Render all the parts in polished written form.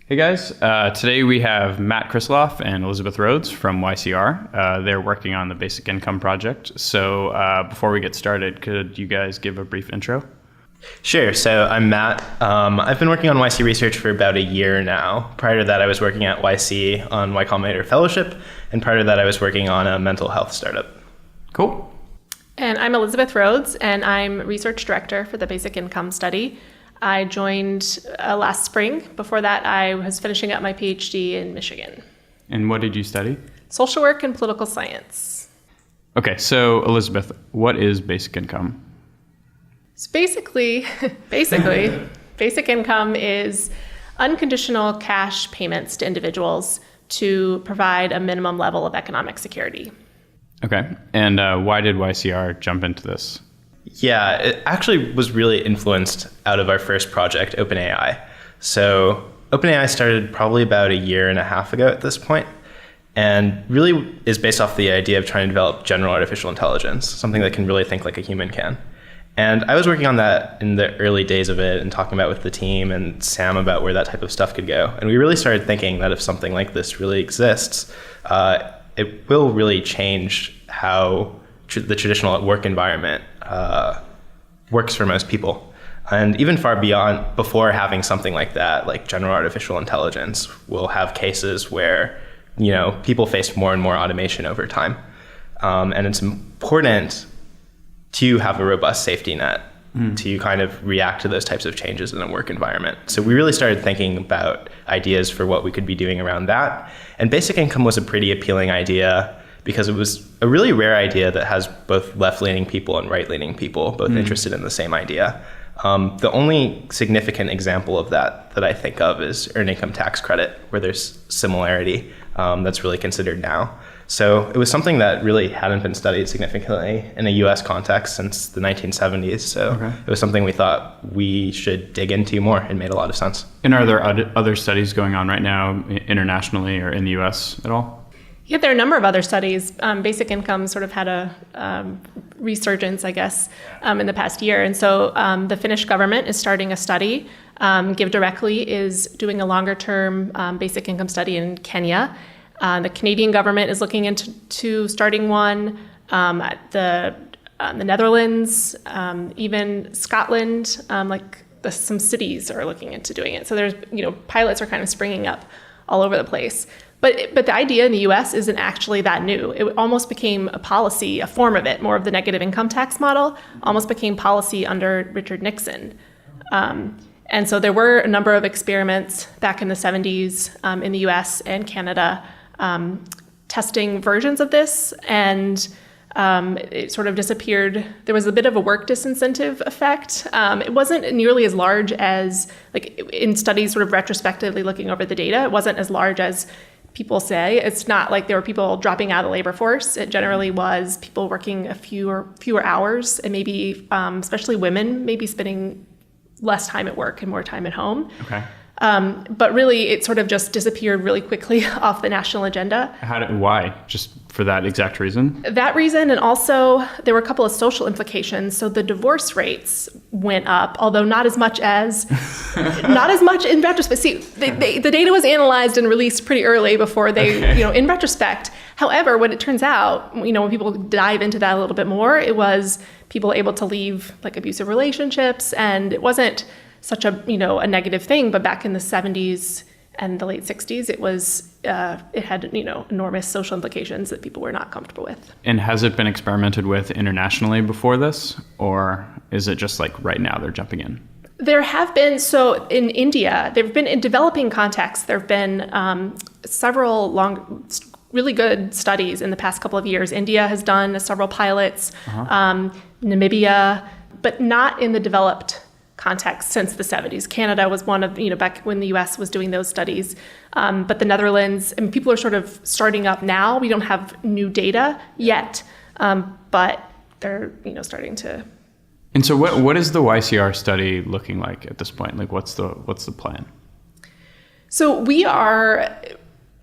Hey guys, today we have Matt Krisloff and Elizabeth Rhodes from YCR. They're working on the Basic Income Project. So before we get started, could you guys give a brief intro? Sure. So I'm Matt. I've been working on YC research for about a year now. Prior to that, I was working at YC on Y Combinator Fellowship, and prior to that, I was working on a mental health startup. Cool. And I'm Elizabeth Rhodes, and I'm Research Director for the Basic Income Study. I joined last spring. Before that, I was finishing up my PhD in Michigan. And what did you study? Social work and political science. Okay, so Elizabeth, what is basic income? So basically, basic income is unconditional cash payments to individuals to provide a minimum level of economic security. Okay, and why did YCR jump into this? Yeah, it actually was really influenced out of our first project, OpenAI. So OpenAI started probably about a year and a half ago at this point, and really is based off the idea of trying to develop general artificial intelligence, something that can really think like a human can. And I was working on that in the early days of it and talking about with the team and Sam about where that type of stuff could go. And we really started thinking that if something like this really exists, it will really change how the traditional work environment works for most people. And even far beyond, before having something like that, like general artificial intelligence, we'll have cases where, people face more and more automation over time. And it's important to have a robust safety net to kind of react to those types of changes in a work environment. So we really started thinking about ideas for what we could be doing around that. And basic income was a pretty appealing idea because it was a really rare idea that has both left-leaning people and right-leaning people both interested in the same idea. The only significant example of that I think of is earned income tax credit, where there's similarity that's really considered now. So it was something that really hadn't been studied significantly in a US context since the 1970s. So It was something we thought we should dig into more and made a lot of sense. And are there other studies going on right now internationally or in the US at all? Yeah, there are a number of other studies. Basic income sort of had a resurgence, I guess, in the past year. And so the Finnish government is starting a study. Give Directly is doing a longer-term basic income study in Kenya. The Canadian government is looking into starting one. The Netherlands, even Scotland, some cities are looking into doing it. So there's, pilots are kind of springing up all over the place. But the idea in the US isn't actually that new. It almost became a policy, a form of it, more of the negative income tax model, almost became policy under Richard Nixon. And so there were a number of experiments back in the 70s in the US and Canada testing versions of this, and it sort of disappeared. There was a bit of a work disincentive effect. It wasn't nearly as large as, in studies sort of retrospectively looking over the data, it wasn't as large as people say. It's not like there were people dropping out of the labor force. It generally was people working fewer hours, and maybe, especially women, maybe spending less time at work and more time at home. Okay. But really, it sort of just disappeared really quickly off the national agenda. Why? Just for that exact reason? That reason, and also there were a couple of social implications. So the divorce rates went up, although not as much in retrospect. See, the data was analyzed and released pretty early before they, in retrospect. However, what it turns out, when people dive into that a little bit more, it was people able to leave abusive relationships, and it wasn't such a a negative thing. But back in the 70s and the late 60s, it had enormous social implications that people were not comfortable with. And has it been experimented with internationally before this, or is it just right now they're jumping in? There have been, so in India, there have been, in developing contexts, there have been several really good studies in the past couple of years. India has done several pilots, Namibia, but not in the developed context since the 70s. Canada was one of, back when the US was doing those studies. But the Netherlands, and people are sort of starting up now. We don't have new data yet, but they're, starting to. And so what is the YCR study looking like at this point? What's the plan? So we are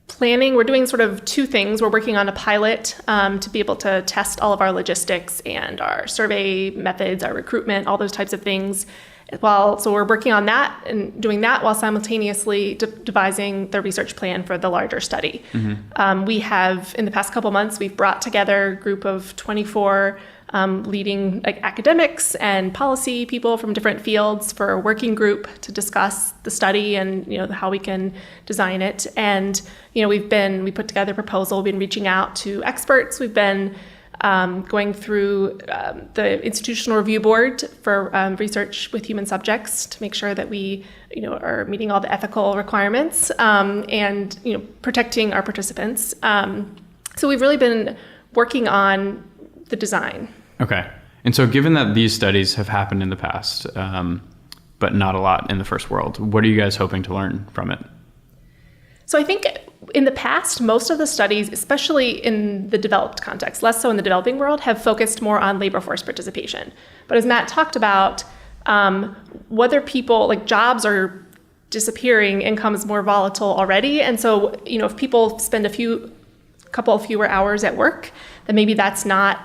planning, we're doing sort of two things. We're working on a pilot to be able to test all of our logistics and our survey methods, our recruitment, all those types of things. So we're working on that and doing that while simultaneously devising the research plan for the larger study. We have, in the past couple months, we've brought together a group of 24 leading academics and policy people from different fields for a working group to discuss the study and how we can design it. And we put together a proposal. We've been reaching out to experts. We've been going through the institutional review board for research with human subjects to make sure that we are meeting all the ethical requirements and protecting our participants. So we've really been working on the design. Okay. And so given that these studies have happened in the past, but not a lot in the first world, what are you guys hoping to learn from it? So I think in the past, most of the studies, especially in the developed context, less so in the developing world, have focused more on labor force participation. But as Matt talked about, whether people, jobs are disappearing, income is more volatile already. And so, if people spend couple of fewer hours at work, then maybe that's not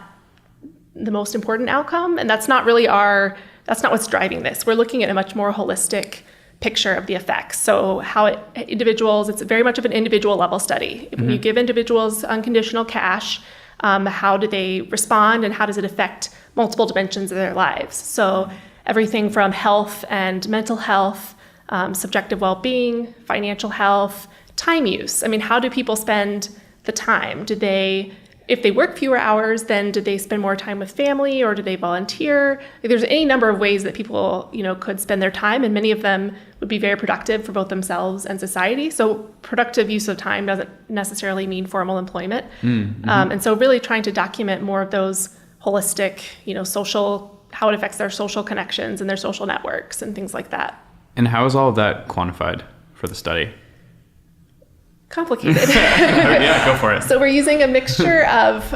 the most important outcome. And that's not what's driving this. We're looking at a much more holistic picture of the effects. So it's very much of an individual level study. When you give individuals unconditional cash, how do they respond and how does it affect multiple dimensions of their lives? So everything from health and mental health, subjective well-being, financial health, time use. I mean, how do people spend the time? If they work fewer hours, then do they spend more time with family or do they volunteer? There's any number of ways that people, could spend their time, and many of them would be very productive for both themselves and society. So productive use of time doesn't necessarily mean formal employment. And so really trying to document more of those holistic, how it affects their social connections and their social networks and things like that. And how is all of that quantified for the study? Complicated. Yeah, go for it. So we're using a mixture of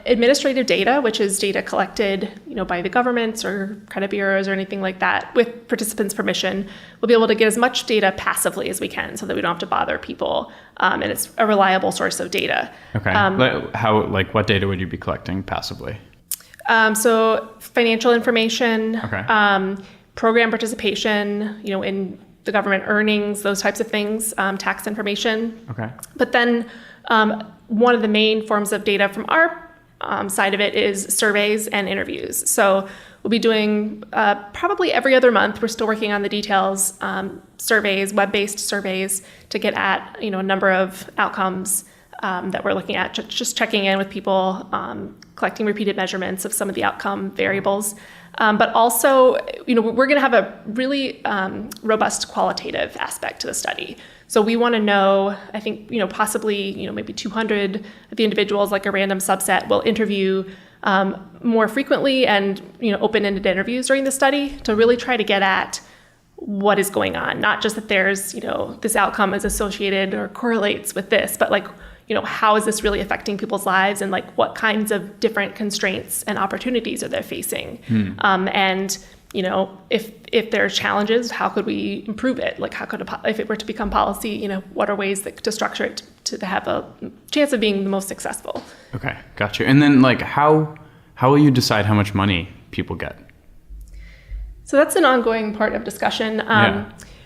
administrative data, which is data collected, by the governments or credit bureaus or anything like that, with participants' permission. We'll be able to get as much data passively as we can, so that we don't have to bother people, and it's a reliable source of data. Okay. What data would you be collecting passively? So financial information, Okay. Program participation, in the government earnings, those types of things, tax information. Okay. But then one of the main forms of data from our side of it is surveys and interviews. So we'll be doing probably every other month. We're still working on the details, surveys, web-based surveys to get at a number of outcomes that we're looking at, just checking in with people, collecting repeated measurements of some of the outcome variables. But also, we're going to have a really robust qualitative aspect to the study. So we want to know, I think, possibly, maybe 200 of the individuals, like a random subset, will interview more frequently and, open-ended interviews during the study to really try to get at what is going on. Not just that there's, this outcome is associated or correlates with this, but how is this really affecting people's lives and what kinds of different constraints and opportunities are they facing? And, if there are challenges, how could we improve it? If it were to become policy, what are ways to structure it to have a chance of being the most successful? Okay, got you. And then how will you decide how much money people get? So that's an ongoing part of discussion.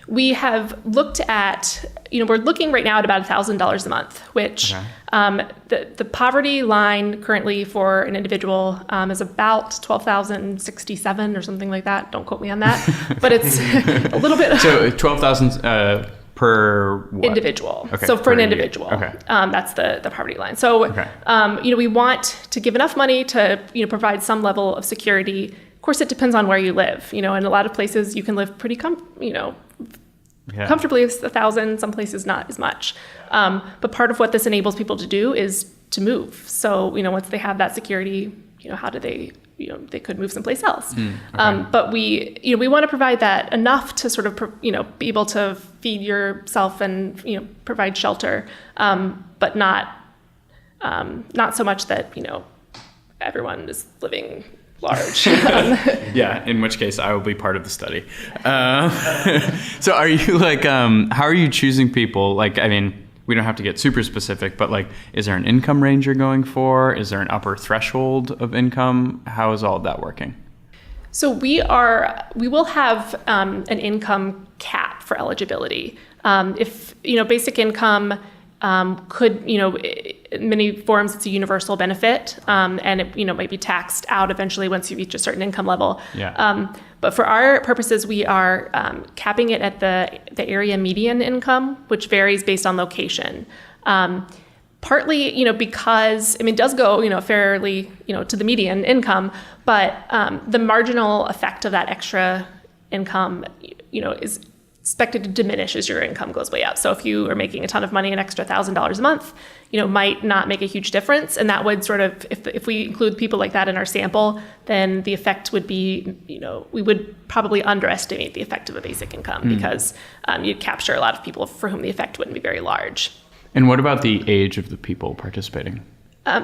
We have looked at, we're looking right now at about $1,000 a month, which the poverty line currently for an individual is about $12,067 or something like that. Don't quote me on that, but it's a little bit. So $12,000 per what? Individual. Okay, so for an individual, that's the poverty line. So, we want to give enough money to, provide some level of security. Of course, it depends on where you live. In a lot of places you can live pretty comfortably with $1,000, some places not as much. But part of what this enables people to do is to move. So, once they have that security, how do they, they could move someplace else. But we want to provide that enough to sort of, be able to feed yourself and, provide shelter, but not so much that, everyone is living large. Yeah, in which case I will be part of the study. So are you how are you choosing people? We don't have to get super specific, but is there an income range you're going for? Is there an upper threshold of income? How is all of that working? So we will have an income cap for eligibility. If basic income could, in many forms it's a universal benefit, and it might be taxed out eventually once you reach a certain income level. Yeah. But for our purposes, we are capping it at the area median income, which varies based on location. Partly, because it does go, fairly, to the median income, but the marginal effect of that extra income, is expected to diminish as your income goes way up. So if you are making a ton of money, an extra $1,000 a month, might not make a huge difference. And that would sort of, if we include people like that in our sample, then the effect would be, we would probably underestimate the effect of a basic income because you'd capture a lot of people for whom the effect wouldn't be very large. And what about the age of the people participating?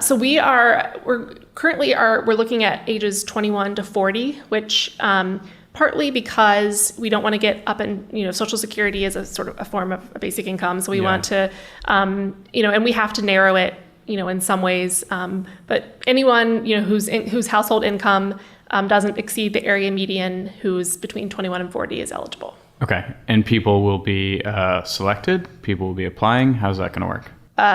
So we're currently looking at ages 21 to 40, which partly because we don't want to get up in, Social Security is a sort of a form of a basic income. So we want to, and we have to narrow it, in some ways. But anyone, whose household income doesn't exceed the area median, who's between 21 and 40 is eligible. Okay. And people will be selected? People will be applying? How's that going to work?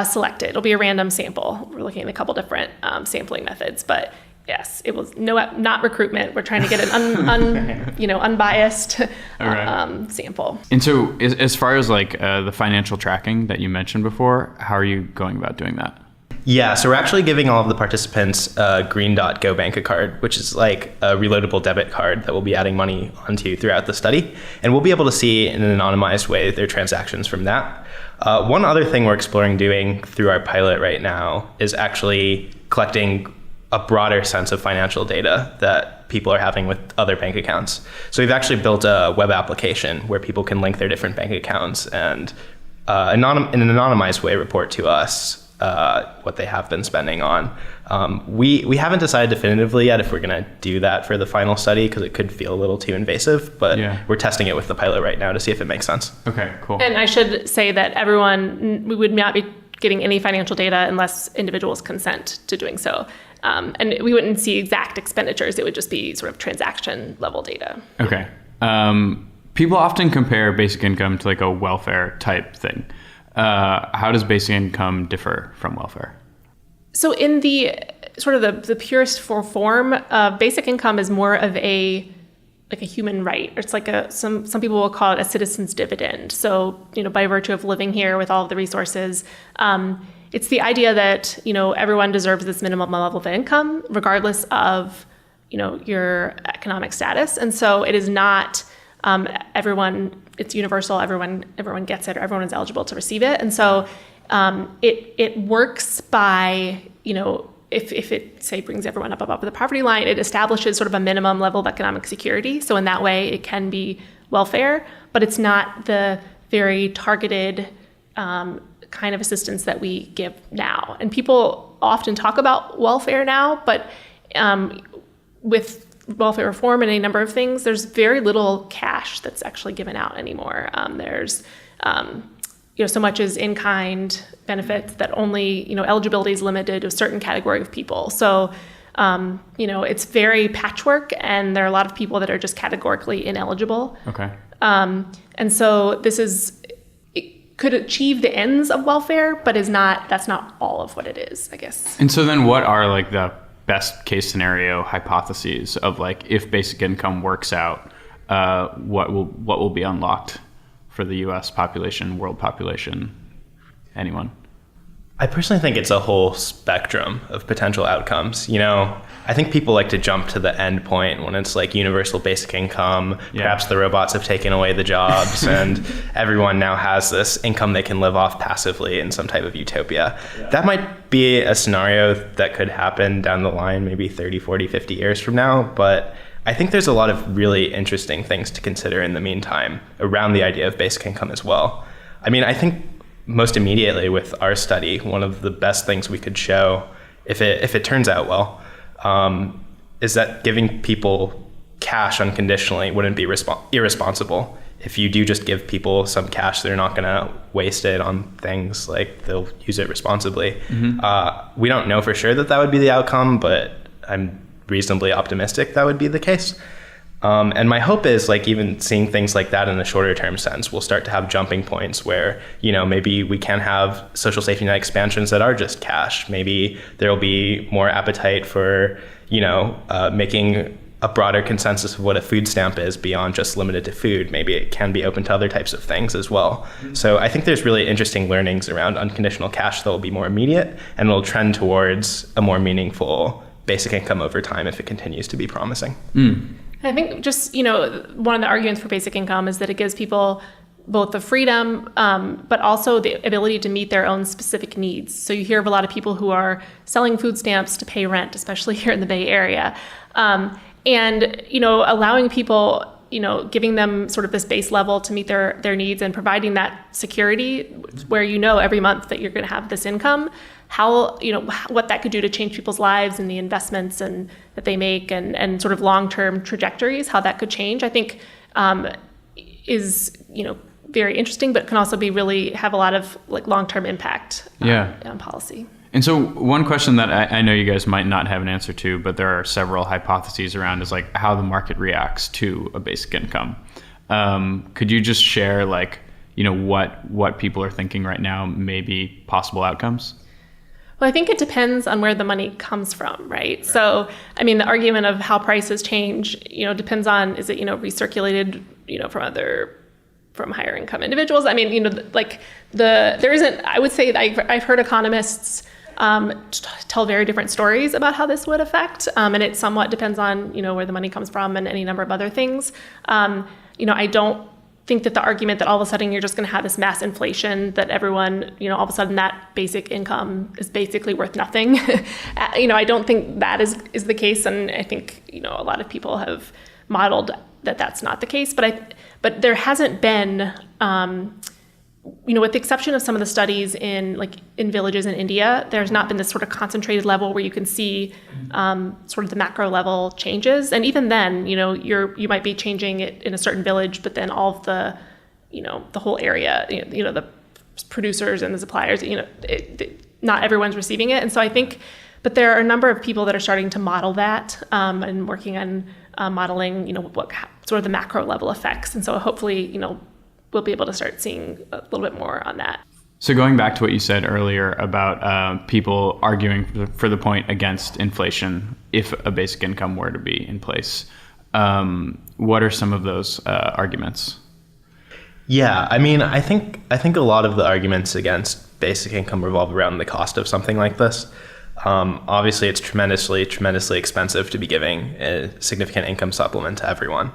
Selected. It'll be a random sample. We're looking at a couple different sampling methods, but yes, it was not recruitment. We're trying to get an unbiased sample. And so as far as the financial tracking that you mentioned before, how are you going about doing that? Yeah, so we're actually giving all of the participants a Green Dot Go Bank card, which is like a reloadable debit card that we'll be adding money onto throughout the study. And we'll be able to see in an anonymized way their transactions from that. One other thing we're exploring doing through our pilot right now is actually collecting a broader sense of financial data that people are having with other bank accounts. So we've actually built a web application where people can link their different bank accounts and in an anonymized way report to us what they have been spending on. We haven't decided definitively yet if we're going to do that for the final study because it could feel a little too invasive, but we're testing it with the pilot right now to see if it makes sense. Okay, cool. And I should say that we would not be getting any financial data unless individuals consent to doing so. And we wouldn't see exact expenditures. It would just be sort of transaction level data. Okay. People often compare basic income to a welfare type thing. How does basic income differ from welfare? So in the sort of the purest form, basic income is more of a human right. It's some people will call it a citizen's dividend. So, by virtue of living here with all of the resources, it's the idea that, everyone deserves this minimum level of income, regardless of, your economic status. And so it is not everyone, it's universal, everyone gets it, or everyone is eligible to receive it. And so it works by, if it, say, brings everyone up above the poverty line, it establishes sort of a minimum level of economic security. So in that way, it can be welfare, but it's not the very targeted kind of assistance that we give now. And people often talk about welfare now, but with welfare reform and a number of things, there's very little cash that's actually given out anymore. There's so much as in-kind benefits that only, eligibility is limited to a certain category of people. So, it's very patchwork, and there are a lot of people that are just categorically ineligible. Okay. And so it could achieve the ends of welfare, but that's not all of what it is, I guess. And so then what are the best case scenario hypotheses of if basic income works out, what will be unlocked for the US population, world population, anyone? I personally think it's a whole spectrum of potential outcomes. I think people like to jump to the end point when it's universal basic income, perhaps the robots have taken away the jobs and everyone now has this income they can live off passively in some type of utopia. Yeah. That might be a scenario that could happen down the line, maybe 30, 40, 50 years from now, but I think there's a lot of really interesting things to consider in the meantime around the idea of basic income as well. I think most immediately with our study, one of the best things we could show, if it turns out well, is that giving people cash unconditionally wouldn't be irresponsible. If you do just give people some cash, they're not going to waste it on things, they'll use it responsibly. Mm-hmm. We don't know for sure that would be the outcome, but I'm reasonably optimistic that would be the case. And my hope is like even seeing things like that in a shorter term sense, we'll start to have jumping points where, maybe we can have social safety net expansions that are just cash. Maybe there'll be more appetite for, making a broader consensus of what a food stamp is beyond just limited to food. Maybe it can be open to other types of things as well. So I think there's really interesting learnings around unconditional cash that will be more immediate and will trend towards a more meaningful basic income over time if it continues to be promising. I think just, one of the arguments for basic income is that it gives people both the freedom, but also the ability to meet their own specific needs. So you hear of a lot of people who are selling food stamps to pay rent, especially here in the Bay Area. And, allowing people, giving them sort of this base level to meet their needs and providing that security where every month that you're going to have this income, how, what that could do to change people's lives and the investments and that they make and sort of long-term trajectories, how that could change, I think is, very interesting, but can also be have a lot of like long-term impact on policy. And so one question that I know you guys might not have an answer to, but there are several hypotheses around is like how the market reacts to a basic income. Could you just share what people are thinking right now may be possible outcomes? Well, I think it depends on where the money comes from, right? So, the argument of how prices change, depends on, is it, recirculated, from higher income individuals? There isn't, I would say I've heard economists tell very different stories about how this would affect. And it somewhat depends on, where the money comes from and any number of other things. I don't think that the argument that all of a sudden you're just going to have this mass inflation that everyone, all of a sudden that basic income is basically worth nothing. I don't think that is the case. And I think, a lot of people have modeled that that's not the case. But there hasn't been, with the exception of some of the studies in villages in India, there's not been this sort of concentrated level where you can see sort of the macro level changes. And even then, you might be changing it in a certain village, but then all of the, the whole area, the producers and the suppliers, not everyone's receiving it. And so I think, but there are a number of people that are starting to model that and working on modeling, what sort of the macro level effects. And so hopefully, we'll be able to start seeing a little bit more on that. So going back to what you said earlier about people arguing for the point against inflation if a basic income were to be in place, what are some of those arguments? Yeah, I think a lot of the arguments against basic income revolve around the cost of something like this. Obviously, it's tremendously expensive to be giving a significant income supplement to everyone.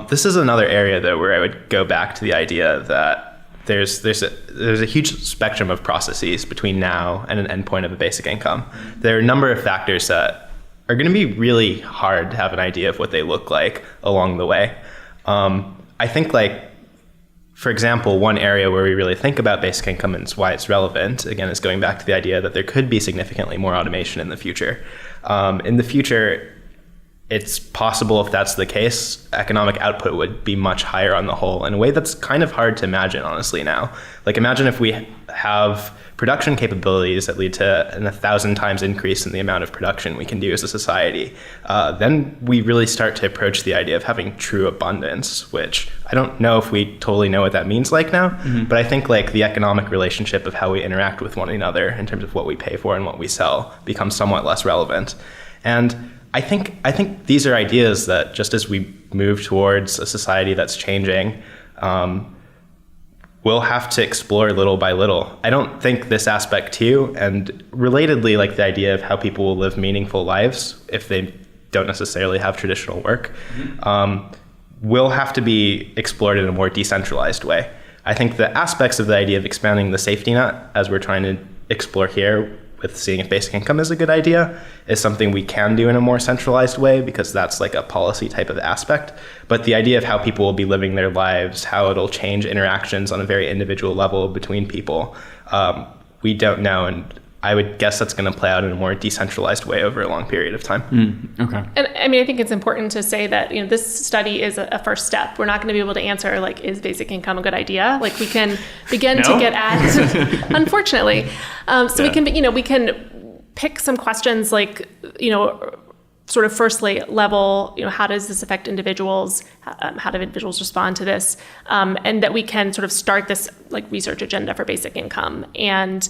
This is another area, though, where I would go back to the idea that there's a huge spectrum of processes between now and an endpoint of a basic income. There are a number of factors that are going to be really hard to have an idea of what they look like along the way. I think, for example, one area where we really think about basic income and why it's relevant, again, is going back to the idea that there could be significantly more automation in the future. In the future, it's possible, if that's the case, economic output would be much higher on the whole in a way that's kind of hard to imagine, honestly, now. Imagine if we have production capabilities that lead to an 1,000 times increase in the amount of production we can do as a society. Then we really start to approach the idea of having true abundance, which I don't know if we totally know what that means now, but I think the economic relationship of how we interact with one another in terms of what we pay for and what we sell becomes somewhat less relevant. And I think these are ideas that just as we move towards a society that's changing, we'll have to explore little by little. I don't think this aspect too, and relatedly, the idea of how people will live meaningful lives if they don't necessarily have traditional work, will have to be explored in a more decentralized way. I think the aspects of the idea of expanding the safety net, as we're trying to explore here, with seeing if basic income is a good idea, is something we can do in a more centralized way because that's a policy type of aspect. But the idea of how people will be living their lives, how it'll change interactions on a very individual level between people, we don't know. And I would guess that's going to play out in a more decentralized way over a long period of time. Okay. And I think it's important to say that, this study is a first step. We're not going to be able to answer, is basic income a good idea? We can begin to get at, unfortunately. We can pick some questions sort of firstly level, how does this affect individuals? How do individuals respond to this? And that we can sort of start this like research agenda for basic income and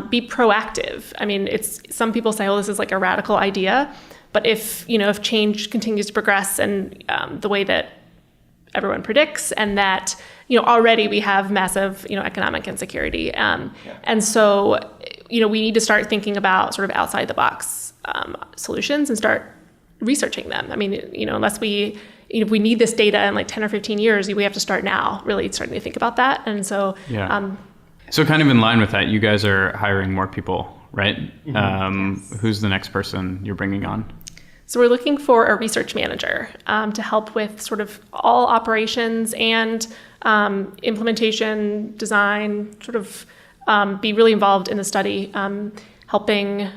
be proactive. I mean, some people say, oh, this is like a radical idea, but if change continues to progress and the way that everyone predicts, and that already we have massive economic insecurity, and so we need to start thinking about sort of outside the box solutions and start researching them. I mean, unless if we need this data in like 10 or 15 years, we have to start now, really starting to think about that. And so, so kind of in line with that, you guys are hiring more people, right? Yes. Who's the next person you're bringing on? So we're looking for a research manager to help with sort of all operations and implementation, design, sort of be really involved in the study, helping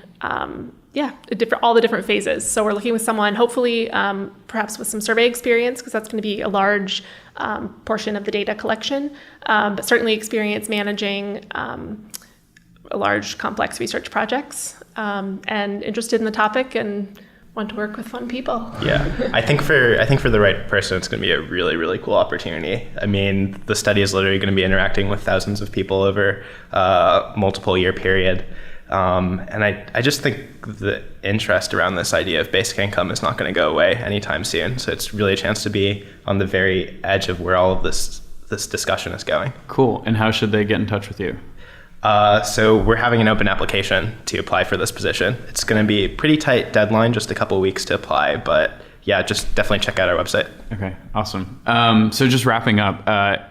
all the different phases. So we're looking with someone, hopefully, perhaps with some survey experience, because that's going to be a large portion of the data collection, but certainly experience managing large, complex research projects, and interested in the topic and want to work with fun people. Yeah, I think for the right person, it's going to be a really, really cool opportunity. I mean, the study is literally going to be interacting with thousands of people over a multiple year period. And I just think the interest around this idea of basic income is not going to go away anytime soon. So it's really a chance to be on the very edge of where all of this discussion is going. Cool. And how should they get in touch with you? So we're having an open application to apply for this position. It's going to be a pretty tight deadline, just a couple of weeks to apply, but yeah, just definitely check out our website. Okay, awesome. So just wrapping up,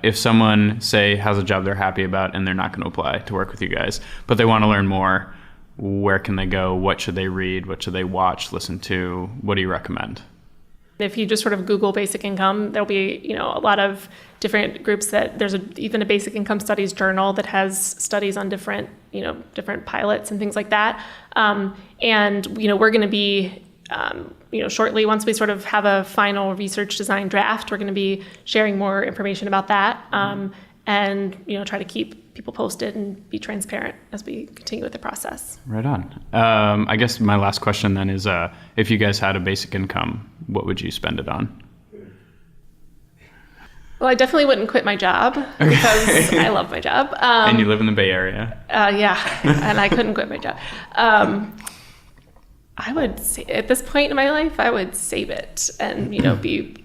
if someone, say, has a job they're happy about and they're not going to apply to work with you guys, but they want to learn more, where can they go? What should they read? What should they watch, listen to? What do you recommend? If you just sort of Google basic income, there'll be a lot of different groups that there's even a basic income studies journal that has studies on different pilots and things like that. And we're going to be shortly, once we sort of have a final research design draft, we're going to be sharing more information about that, and try to keep people posted and be transparent as we continue with the process. Right on. I guess my last question then is, if you guys had a basic income, what would you spend it on? Well, I definitely wouldn't quit my job because I love my job. And you live in the Bay Area. Yeah, and I couldn't quit my job. I would say, at this point in my life, I would save it and be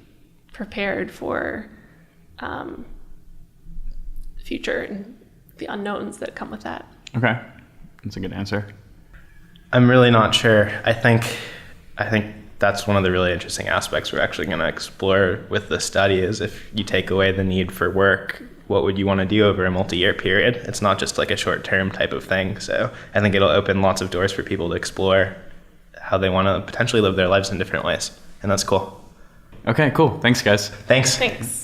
prepared for the future and the unknowns that come with that. Okay, that's a good answer. I'm really not sure. I think that's one of the really interesting aspects we're actually going to explore with this study is if you take away the need for work, what would you want to do over a multi-year period? It's not just like a short-term type of thing. So I think it'll open lots of doors for people to explore how they want to potentially live their lives in different ways. And that's cool. Okay, cool. Thanks, guys. Thanks. Thanks.